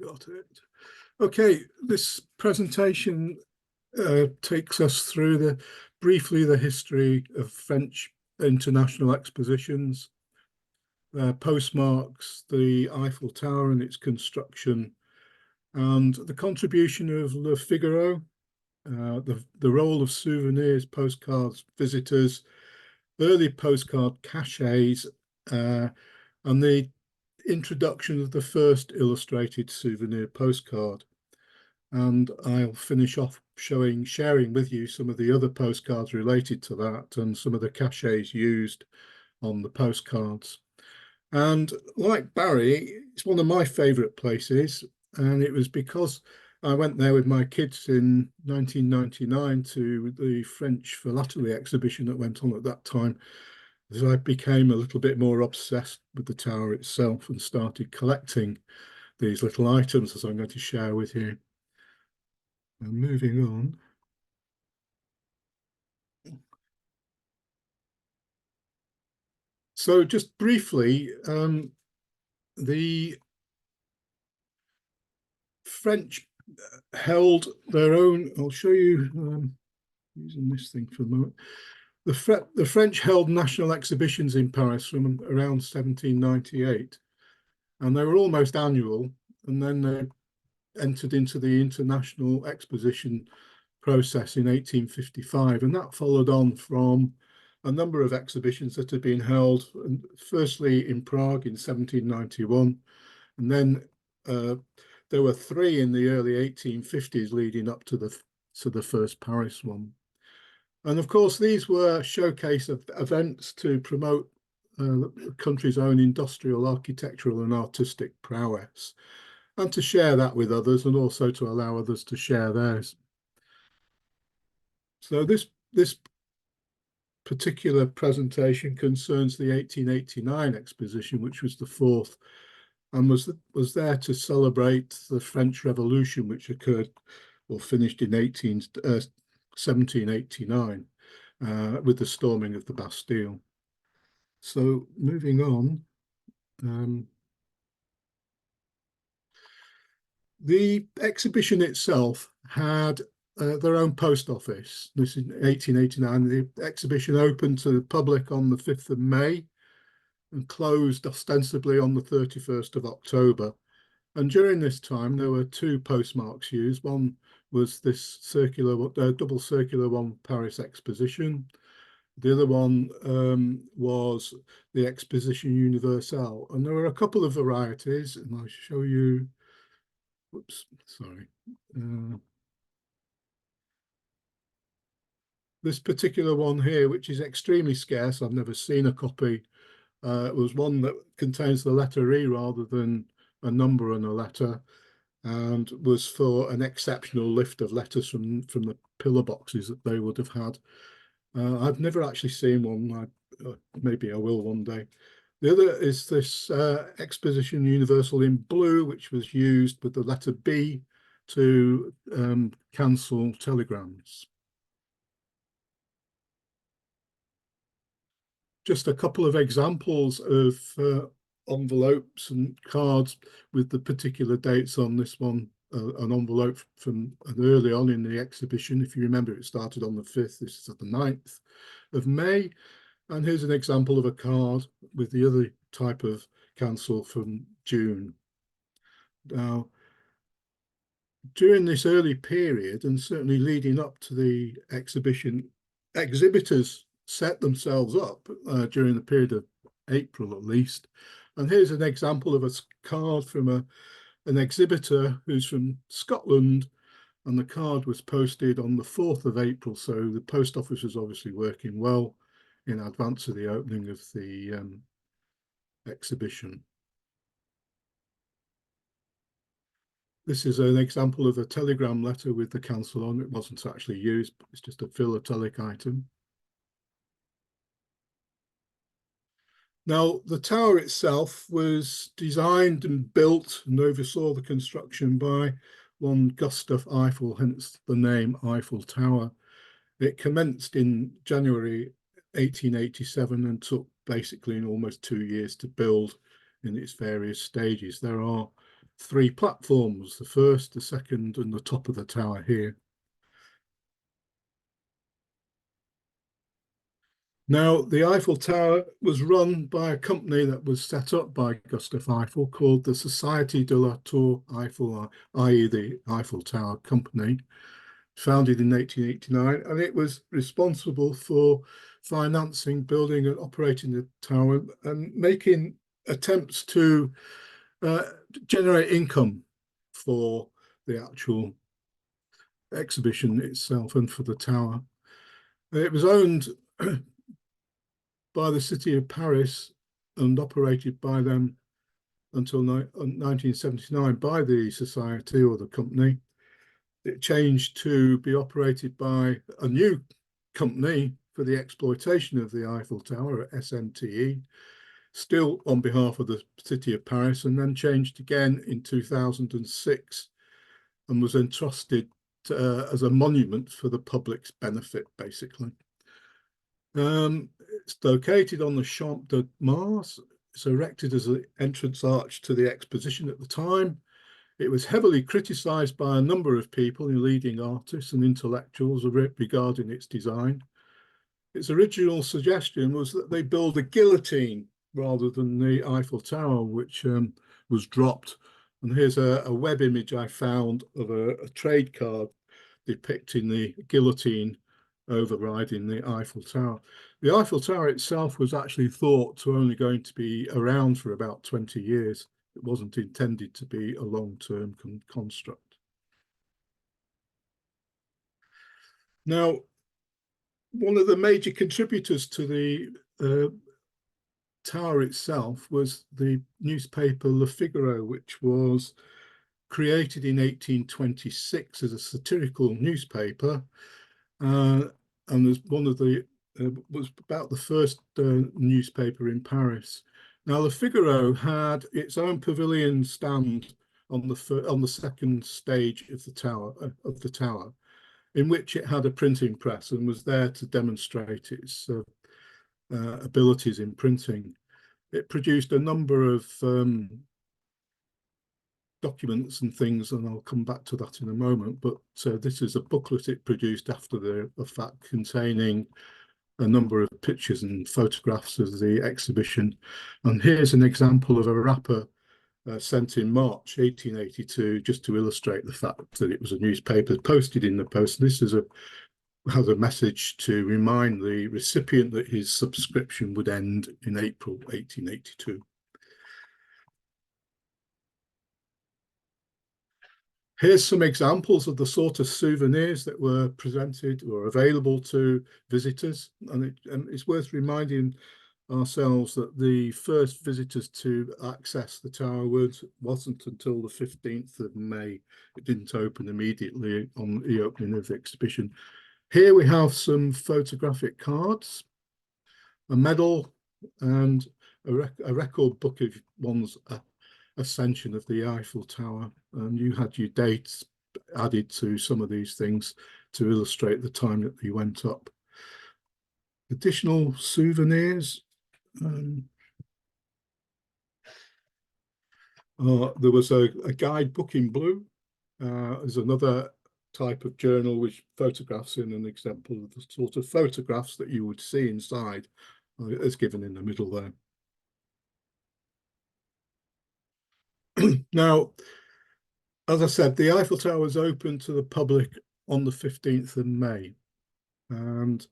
Got it. Okay, this presentation takes us through briefly the history of French international expositions, postmarks, the Eiffel Tower and its construction, and the contribution of Le Figaro, the role of souvenirs, postcards, visitors, early postcard cachets, and the introduction of the first illustrated souvenir postcard. And I'll finish off sharing with you some of the other postcards related to that and some of the cachets used on the postcards. And like Barry, it's one of my favourite places, and it was because I went there with my kids in 1999 to the French philately exhibition that went on at that time, that I became a little bit more obsessed with the tower itself and started collecting these little items, as I'm going to share with you. And moving on. So just briefly, the French held their own, I'll show you, using this thing for a moment. The French held national exhibitions in Paris from around 1798, and they were almost annual, and then they entered into the international exposition process in 1855, and that followed on from a number of exhibitions that had been held, firstly in Prague in 1791, and then there were three in the early 1850s leading up to the first Paris one. And of course, these were showcase of events to promote the country's own industrial, architectural and artistic prowess, and to share that with others, and also to allow others to share theirs. So this particular presentation concerns the 1889 exposition, which was the fourth, and was there to celebrate the French Revolution, which occurred or finished in 1789 with the storming of the Bastille. So moving on, the exhibition itself had their own post office. This is 1889. The exhibition opened to the public on the 5th of May and closed ostensibly on the 31st of October. And during this time, there were two postmarks used. One was this double circular one, Paris Exposition. The other one was the Exposition Universelle. And there were a couple of varieties, and I'll show you. Whoops, sorry. This particular one here, which is extremely scarce, I've never seen a copy, was one that contains the letter E rather than a number and a letter, and was for an exceptional lift of letters from the pillar boxes that they would have had. I've never actually seen one. Maybe I will one day. The other is this Exposition Universal in blue, which was used with the letter B to cancel telegrams. Just a couple of examples of envelopes and cards with the particular dates on this one. An envelope from early on in the exhibition. If you remember, it started on the 5th. This is at the 9th of May. And here's an example of a card with the other type of cancel from June. Now, during this early period, and certainly leading up to the exhibition, exhibitors set themselves up during the period of April at least. And here's an example of a card from an exhibitor who's from Scotland, and the card was posted on the 4th of April. So the post office was obviously working well in advance of the opening of the exhibition. This is an example of a telegram letter with the cancel on. It wasn't actually used, but it's just a philatelic item. Now, the tower itself was designed and built and oversaw the construction by one Gustave Eiffel, hence the name Eiffel Tower. It commenced in January 1887 and took basically almost 2 years to build in its various stages. There are 3 platforms, the first, the second, and the top of the tower here. Now, the Eiffel Tower was run by a company that was set up by Gustave Eiffel called the Société de la Tour Eiffel, i.e. the Eiffel Tower Company, founded in 1889, and it was responsible for financing, building and operating the tower and making attempts to generate income for the actual exhibition itself and for the tower. It was owned by the city of Paris and operated by them until 1979 by the society or the company. It changed to be operated by a new company for the exploitation of the Eiffel Tower, SMTE, still on behalf of the city of Paris, and then changed again in 2006 and was entrusted as a monument for the public's benefit, basically. It's located on the Champ de Mars. It's erected as an entrance arch to the exposition at the time. It was heavily criticised by a number of people, leading artists and intellectuals, regarding its design. Its original suggestion was that they build a guillotine rather than the Eiffel Tower, which was dropped. And here's a web image I found of a trade card depicting the guillotine overriding the Eiffel Tower. The Eiffel Tower itself was actually thought to only going to be around for about 20 years. It wasn't intended to be a long-term construct. Now, one of the major contributors to the tower itself was the newspaper Le Figaro, which was created in 1826 as a satirical newspaper, and was one of the was about the first newspaper in Paris. Now, Le Figaro had its own pavilion stand on the second stage of the tower, in which it had a printing press and was there to demonstrate its abilities in printing. It produced a number of documents and things, and I'll come back to that in a moment. But this is a booklet it produced after the fact, containing a number of pictures and photographs of the exhibition. And here's an example of a wrapper sent in March 1882, just to illustrate the fact that it was a newspaper posted in the post. This is has a message to remind the recipient that his subscription would end in April 1882. Here's some examples of the sort of souvenirs that were presented or available to visitors. And it's worth reminding ourselves that the first visitors to access the tower wasn't until the 15th of May. It didn't open immediately on the opening of the exhibition. Here we have some photographic cards, a medal, and a record book of one's ascension of the Eiffel Tower. And you had your dates added to some of these things to illustrate the time that you went up. Additional souvenirs. There was a guidebook in blue. There's another type of journal which photographs in an example of the sort of photographs that you would see inside, as given in the middle there. Now, as I said, the Eiffel Tower was open to the public on the 15th of May, and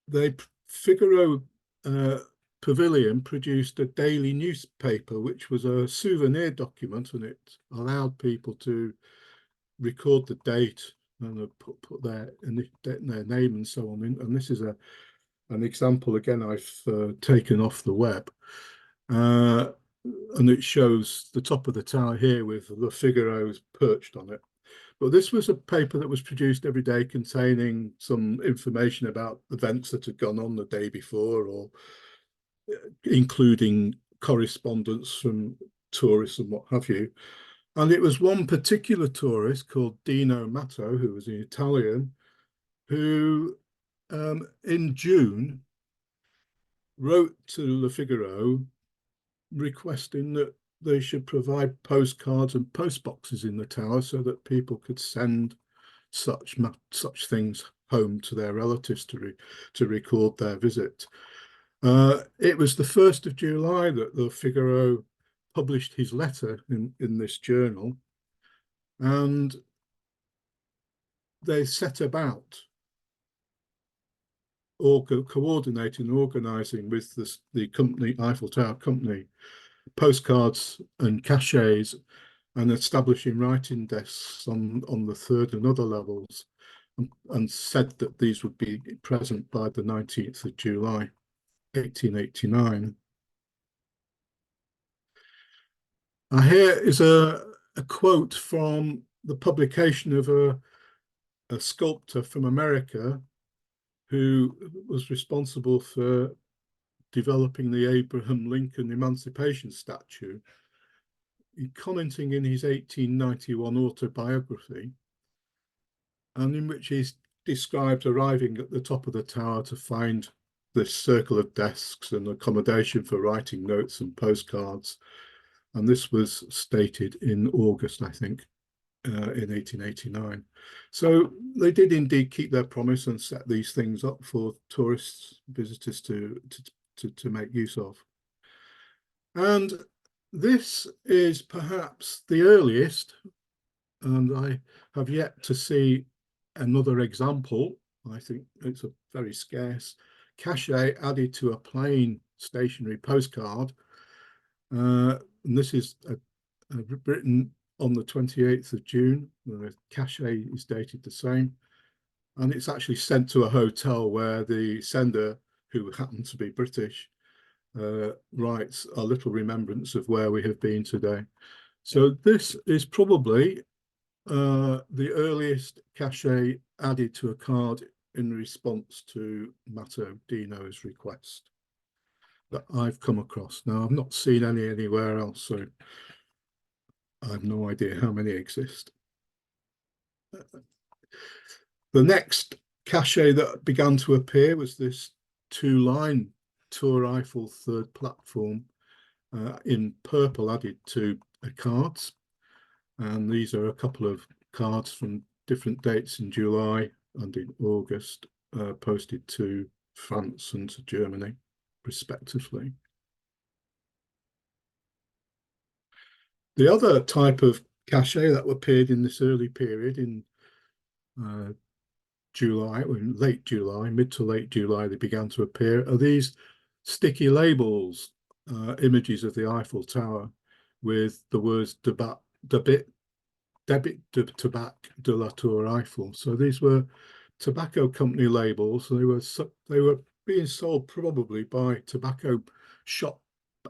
the Figaro Pavilion produced a daily newspaper, which was a souvenir document, and it allowed people to record the date and put their name and so on in. And this is an example, again, I've taken off the web. And it shows the top of the tower here with the Figaro's perched on it. But this was a paper that was produced every day, containing some information about events that had gone on the day before, or including correspondence from tourists and what have you. And it was one particular tourist called Dino Matto, who was an Italian, who in June wrote to Le Figaro requesting that they should provide postcards and post boxes in the tower so that people could send such things home to their relatives to record their visit. It was the 1st of July that the Figaro published his letter in this journal, and they set about coordinating and organising with the company, Eiffel Tower Company, postcards and cachets, and establishing writing desks on the 3rd and other levels, and said that these would be present by the 19th of July, 1889. Here is a quote from the publication of a sculptor from America who was responsible for developing the Abraham Lincoln Emancipation statue, commenting in his 1891 autobiography, and in which he described arriving at the top of the tower to find this circle of desks and accommodation for writing notes and postcards. And this was stated in August, I think, in 1889. So they did indeed keep their promise and set these things up for tourists, visitors to make use of. And this is perhaps the earliest, and I have yet to see another example. I think it's a very scarce cachet added to a plain stationery postcard. And this is written on the 28th of June. The cachet is dated the same, and it's actually sent to a hotel where the sender, who happened to be British, writes a little remembrance of where we have been today. So this is probably the earliest cachet added to a card in response to Matteo Dino's request that I've come across. Now, I've not seen any anywhere else, so I have no idea how many exist. The next cachet that began to appear was this 2-line Tour Eiffel 3rd platform in purple added to cards. And these are a couple of cards from different dates in July and in August, posted to France and to Germany, respectively. The other type of cachet that appeared in this early period in July, or in late July, mid to late July, they began to appear, are these sticky labels, images of the Eiffel Tower with the words debit de tabac de la Tour Eiffel. So these were tobacco company labels. They were being sold probably by tobacco shop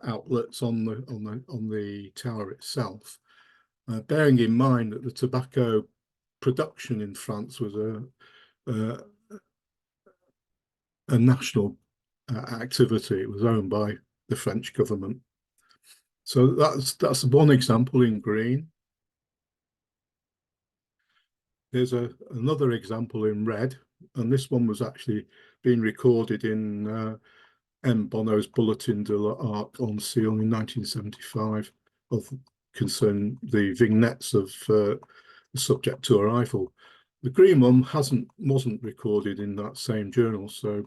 outlets on the tower itself, bearing in mind that the tobacco production in France was a national activity. It was owned by the French government. So that's one example in green. Here's another example in red, and this one was actually being recorded in M. Bono's Bulletin de l'Arc en Sion in 1975, concerning the vignettes of the subject Tour Eiffel. The green one wasn't recorded in that same journal, so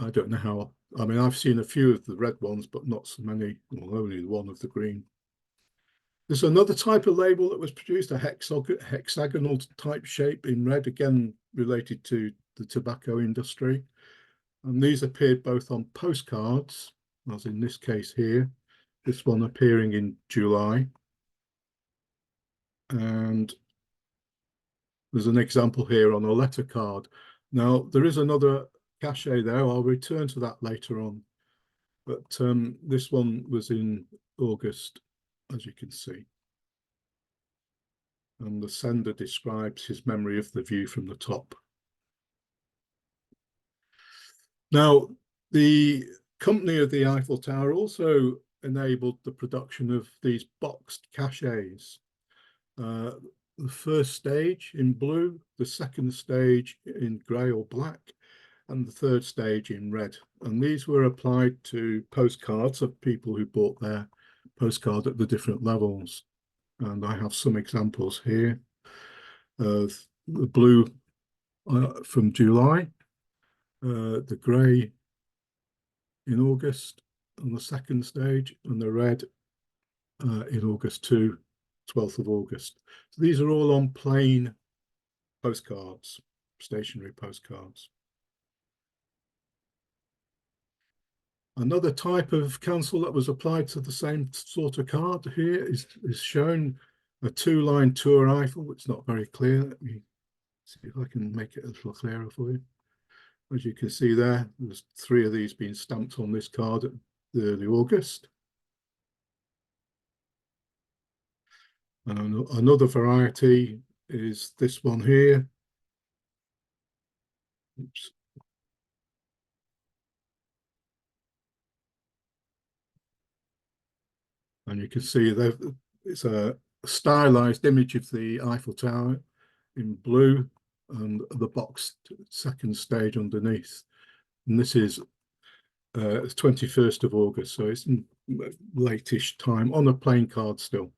I don't know how. I mean, I've seen a few of the red ones, but not so many, well, only one of the green. There's another type of label that was produced, a hexagonal type shape in red, again related to the tobacco industry. And these appeared both on postcards, as in this case here, this one appearing in July. And there's an example here on a letter card. Now, there is another cachet there. I'll return to that later on. But this one was in August, as you can see. And the sender describes his memory of the view from the top. Now, the company of the Eiffel Tower also enabled the production of these boxed cachets. The first stage in blue, the second stage in grey or black, and the third stage in red. And these were applied to postcards of people who bought their postcard at the different levels. And I have some examples here of the blue from July, the grey in August on the second stage, and the red in August too, 12th of August. So these are all on plain postcards, stationary postcards. Another type of cancel that was applied to the same sort of card here is shown a two-line Tour Eiffel. It's not very clear. Let me see if I can make it a little clearer for you. As you can see there's 3 of these being stamped on this card at early August. And another variety is this one here. Oops. And you can see that it's a stylized image of the Eiffel Tower in blue and the boxed second stage underneath. And this is 21st of August, so it's late-ish time on a plain card still.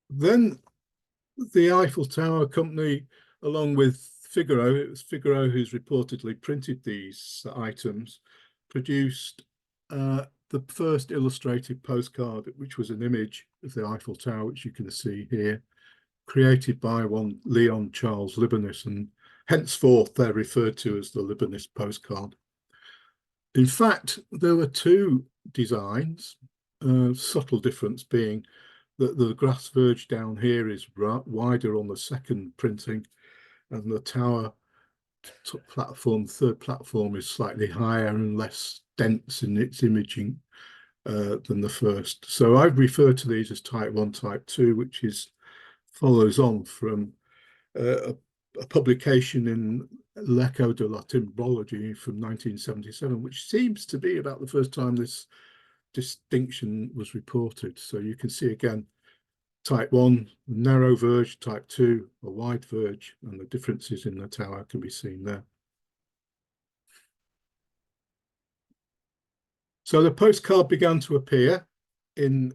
Then the Eiffel Tower Company, along with Figaro, it was Figaro who's reportedly printed these items, produced the first illustrated postcard, which was an image of the Eiffel Tower, which you can see here, created by one Leon Charles Libanis, and henceforth they're referred to as the Libanis postcard. In fact, there were 2 designs, subtle difference being that the grass verge down here is wider on the second printing, and the tower platform, third platform, is slightly higher and less dense in its imaging than the first. So I've referred to these as type 1, type 2, which follows on from a publication in L'Echo de la Timbrologie from 1977, which seems to be about the first time this distinction was reported. So you can see again, type 1, narrow verge, type 2, a wide verge, and the differences in the tower can be seen there. So the postcard began to appear in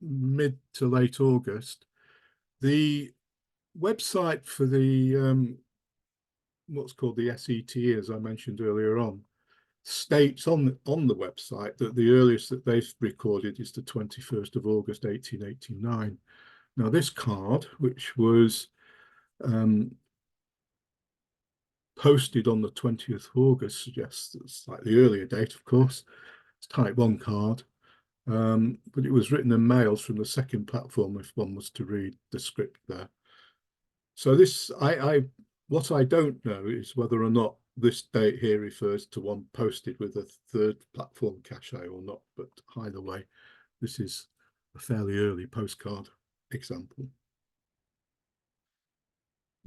mid to late August. The website for the what's called the SETE, as I mentioned earlier on, states on the website that the earliest that they've recorded is the 21st of August 1889. Now this card, which was posted on the 20th of August, suggests a slightly earlier date, of course. It's type 1 card, but it was written and mailed from the second platform if one was to read the script there. So this, what I don't know is whether or not this date here refers to one posted with a third platform cachet or not, but either way, this is a fairly early postcard example.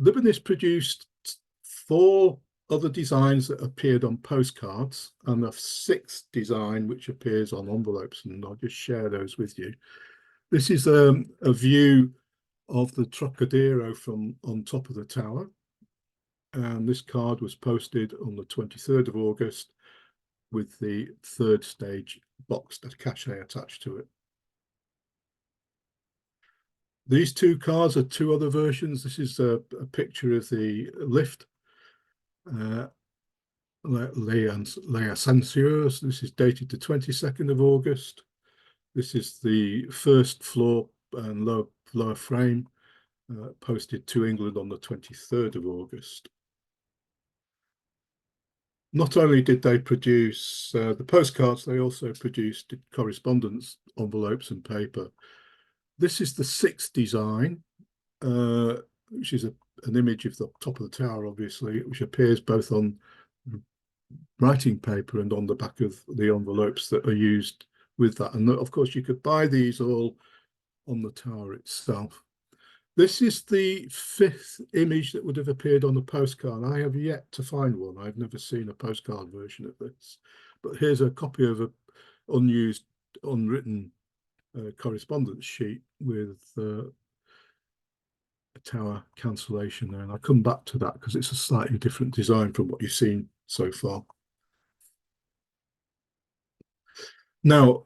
Libanis produced 4 other designs that appeared on postcards and a 6th design which appears on envelopes, and I'll just share those with you. This is a view of the Trocadero from on top of the tower, and this card was posted on the 23rd of August with the third stage boxed cachet attached to it. These 2 cards are 2 other versions. This is a picture of the lift, Les Ascenseurs. This is dated the 22nd of August. This is the first floor and lower frame, posted to England on the 23rd of August. Not only did they produce the postcards, they also produced correspondence envelopes and paper. This is the 6th design, which is an image of the top of the tower, obviously, which appears both on writing paper and on the back of the envelopes that are used with that. And of course, you could buy these all on the tower itself. This is the 5th image that would have appeared on a postcard. I have yet to find one. I've never seen a postcard version of this. But here's a copy of an unused, unwritten correspondence sheet with tower cancellation there, and I'll come back to that because it's a slightly different design from what you've seen so far. Now,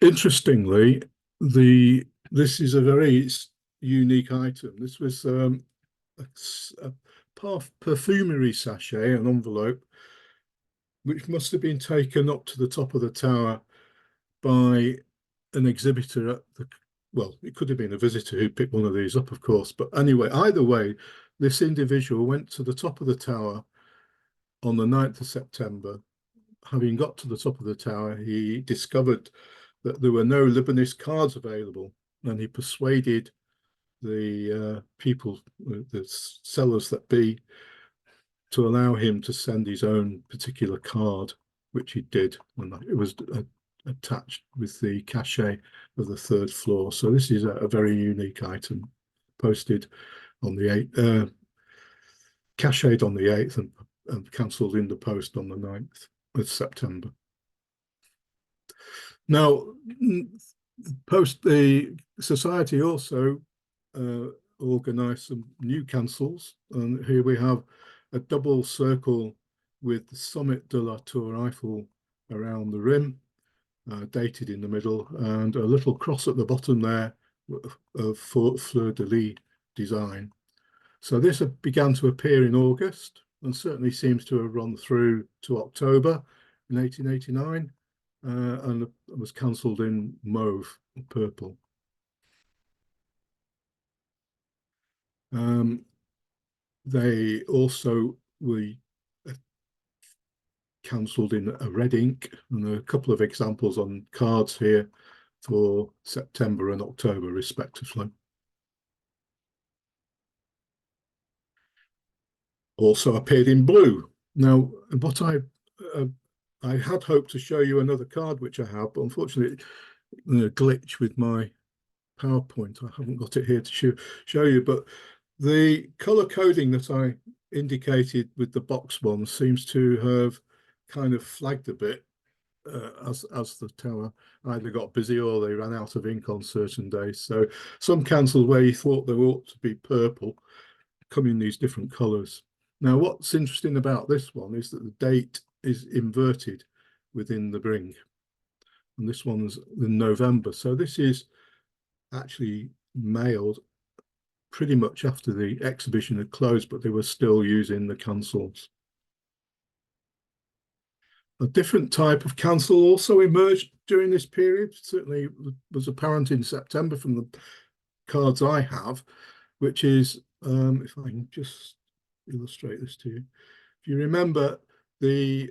interestingly, this is a very unique item. This was a perfumery sachet, an envelope, which must have been taken up to the top of the tower by an exhibitor at the, well, it could have been a visitor who picked one of these up, of course. But anyway, either way, this individual went to the top of the tower on the 9th of September. Having got to the top of the tower, he discovered that there were no Lebanese cards available, and he persuaded the people, the sellers that be, to allow him to send his own particular card, which he did, and it was attached with the cachet of the 3rd floor. So this is a very unique item, posted on the 8th, cached on the 8th and cancelled in the post on the 9th of September. Now, the society also organised some new cancels, and here we have a double circle with the Summit de la Tour Eiffel around the rim, dated in the middle, and a little cross at the bottom there of fleur-de-lis design. So this began to appear in August and certainly seems to have run through to October in 1889, and was cancelled in mauve, purple. They also were cancelled in a red ink, and there are a couple of examples on cards here for September and October, respectively. Also appeared in blue. Now, what I had hoped to show you another card, which I have, but unfortunately, a glitch with my PowerPoint. I haven't got it here to show you, but the color coding that I indicated with the box one seems to have kind of flagged a bit as the tower either got busy or they ran out of ink on certain days. So some cancels where you thought they ought to be purple come in these different colors. Now, what's interesting about this one is that the date is inverted within the ring, and this one's in November. So this is actually mailed pretty much after the exhibition had closed, but they were still using the cancels. A different type of cancel also emerged during this period, certainly was apparent in September from the cards I have, which is, if I can just illustrate this to you. If you remember, the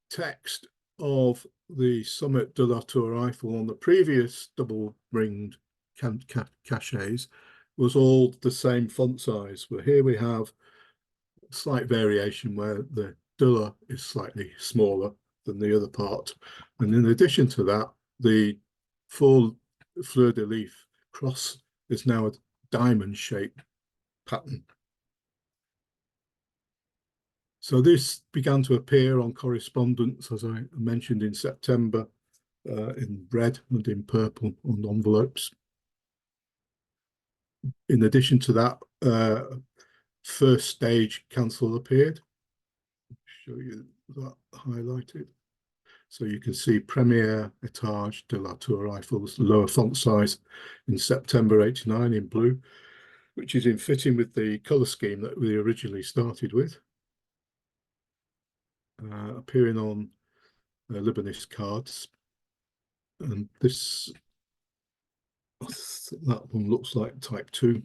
text of the Summit de la Tour Eiffel on the previous double-ringed cachets was all the same font size, but here we have a slight variation where the de la is slightly smaller than the other part. And in addition to that, the full fleur-de-lis cross is now a diamond-shaped pattern. So this began to appear on correspondence, as I mentioned, in September, in red and in purple on envelopes. In addition to that, first stage cancel appeared. I'll show you that highlighted. So you can see Premier Étage de la Tour Eiffel's lower font size in September 89 in blue, which is in fitting with the colour scheme that we originally started with. Appearing on Lebanese cards. And this, that one looks like type 2.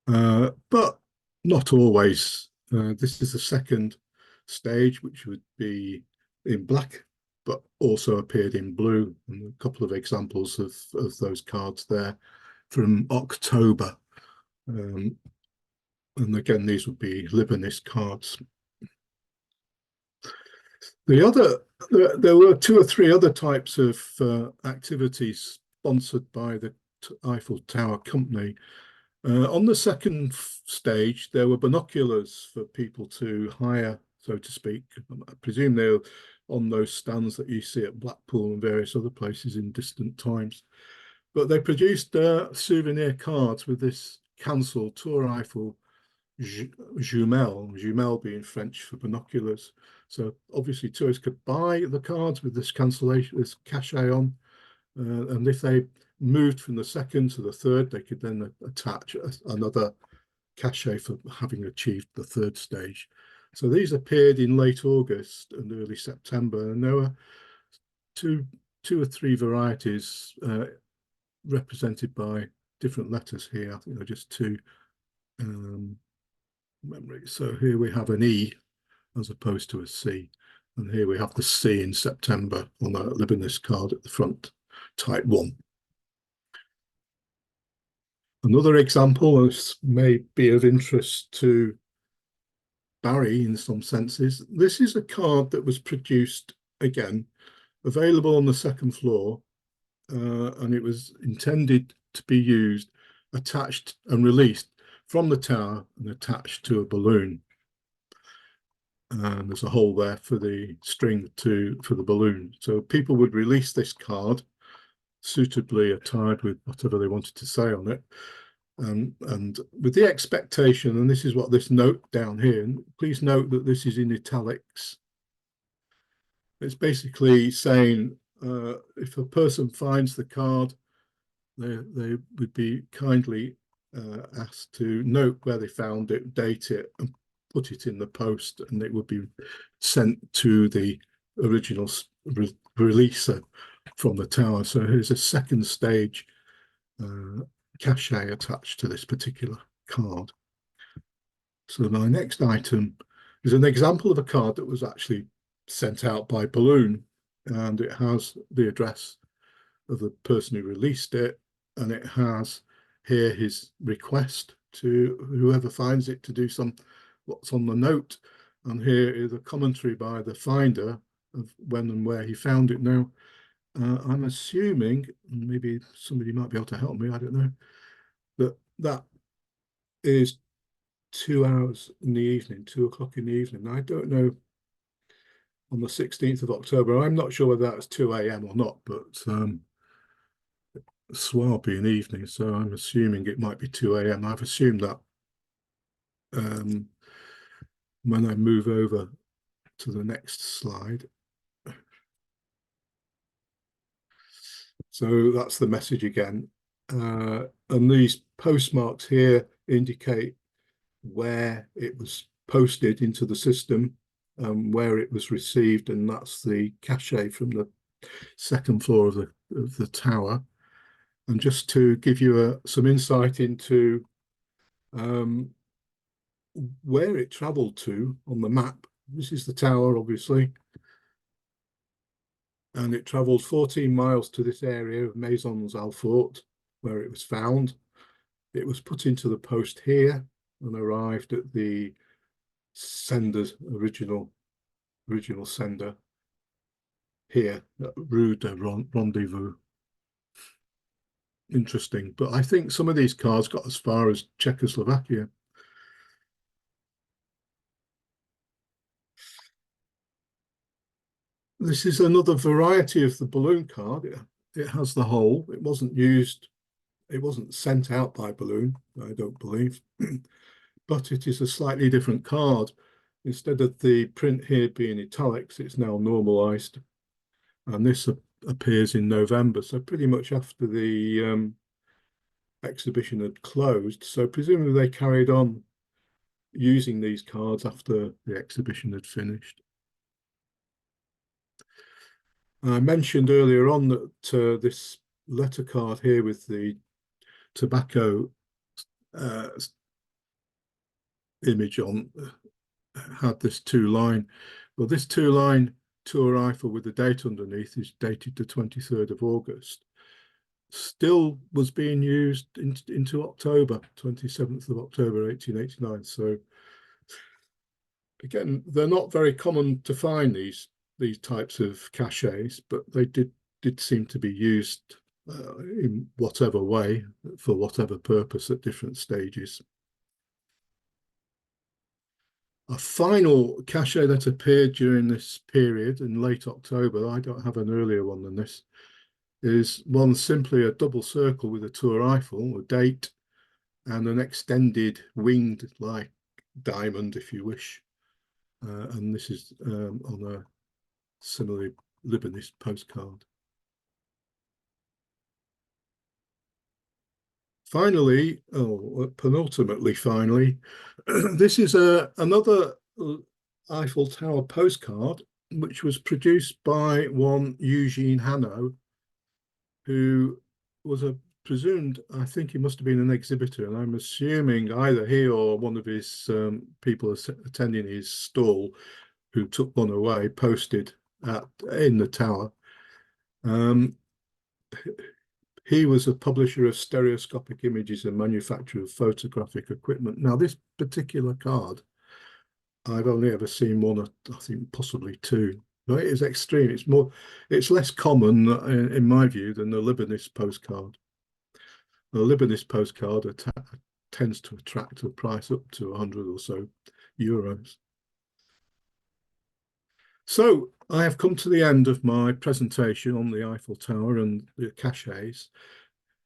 But not always. This is the second stage, which would be in black, but also appeared in blue, and a couple of examples of those cards there from October. And again, these would be Lebanese cards. There were 2 or 3 other types of activities sponsored by the Eiffel Tower Company. On the second stage, there were binoculars for people to hire, so to speak. I presume they're on those stands that you see at Blackpool and various other places in distant times. But they produced souvenir cards with this cancelled Tour Eiffel jumelle being French for binoculars. So obviously tourists could buy the cards with this cancellation, this cachet on, and if they moved from the second to the third, they could then attach another cachet for having achieved the third stage. So these appeared in late August and early September, and there were two or three varieties represented by different letters here. I think they're just two memories. So here we have an E as opposed to a C. And here we have the C in September on the Lebanese card at the front, type 1. Another example, this may be of interest to Barry in some senses. This is a card that was produced, again, available on the second floor, and it was intended to be used, attached and released from the tower and attached to a balloon. And there's a hole there for the string for the balloon. So people would release this card, suitably attired with whatever they wanted to say on it, and with the expectation, and this is what this note down here, and please note that this is in italics. It's basically saying if a person finds the card, they would be kindly asked to note where they found it, date it, and put it in the post, and it would be sent to the original releaser from the tower. So here's a second stage cachet attached to this particular card. So my next item is an example of a card that was actually sent out by balloon, and it has the address of the person who released it, and it has here his request to whoever finds it to do what's on the note, and here is a commentary by the finder of when and where he found it. Now, I'm assuming, maybe somebody might be able to help me, I don't know, that is 2 hours in the evening, 2 o'clock in the evening. I don't know, on the 16th of October, I'm not sure whether that's 2 a.m. or not, but soir being evening, so I'm assuming it might be 2 a.m. I've assumed that when I move over to the next slide. So that's the message again. And these postmarks here indicate where it was posted into the system, where it was received, and that's the cachet from the second floor of the tower. And just to give you some insight into where it travelled to on the map, this is the tower, obviously, and it travelled 14 miles to this area of Maisons Alfort, where it was found. It was put into the post here and arrived at the sender's original sender here at Rue de Rendezvous. Interesting, but I think some of these cards got as far as Czechoslovakia. This is another variety of the balloon card. It has the hole. It wasn't used, it wasn't sent out by balloon, I don't believe, but it is a slightly different card. Instead of the print here being italics, it's now normalized. And this appears in November, so pretty much after the exhibition had closed. So presumably they carried on using these cards after the exhibition had finished. I mentioned earlier on that this letter card here with the tobacco image on had this 2-line. Well, this 2-line Tour Eiffel with the date underneath is dated the 23rd of August. Still was being used into October, 27th of October, 1889. So again, they're not very common to find these types of cachets, but they did seem to be used in whatever way, for whatever purpose at different stages. A final cachet that appeared during this period in late October, I don't have an earlier one than this, is one simply a double circle with a Tour Eiffel, a date, and an extended winged like diamond, if you wish. And this is on a similarly Lebanese postcard. Finally, penultimately, finally, this is another Eiffel Tower postcard, which was produced by one Eugene Hanno, who was a presumed, I think he must have been an exhibitor, and I'm assuming either he or one of his people attending his stall who took one away posted in the tower. He was a publisher of stereoscopic images and manufacturer of photographic equipment. Now, this particular card, I've only ever seen one, I think possibly two. No, it is extreme. It's less common, in my view, than the Lebanese postcard. The Lebanese postcard tends to attract a price up to 100 or so euros. So I have come to the end of my presentation on the Eiffel Tower and the cachets,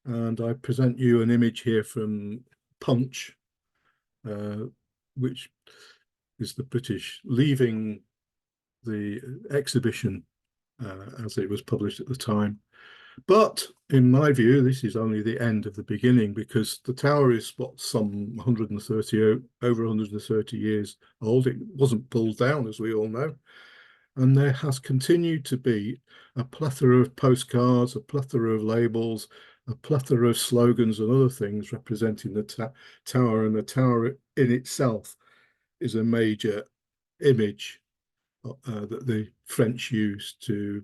and I present you an image here from Punch, which is the British leaving the exhibition as it was published at the time. But in my view, this is only the end of the beginning, because the tower is some 130, over 130 years old. It wasn't pulled down, as we all know. And there has continued to be a plethora of postcards, a plethora of labels, a plethora of slogans and other things representing the tower. And the tower in itself is a major image that the French used to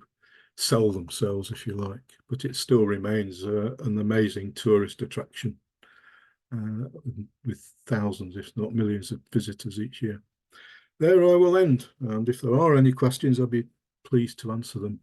sell themselves, if you like. But it still remains an amazing tourist attraction with thousands, if not millions, of visitors each year. There I will end, and if there are any questions, I'll be pleased to answer them.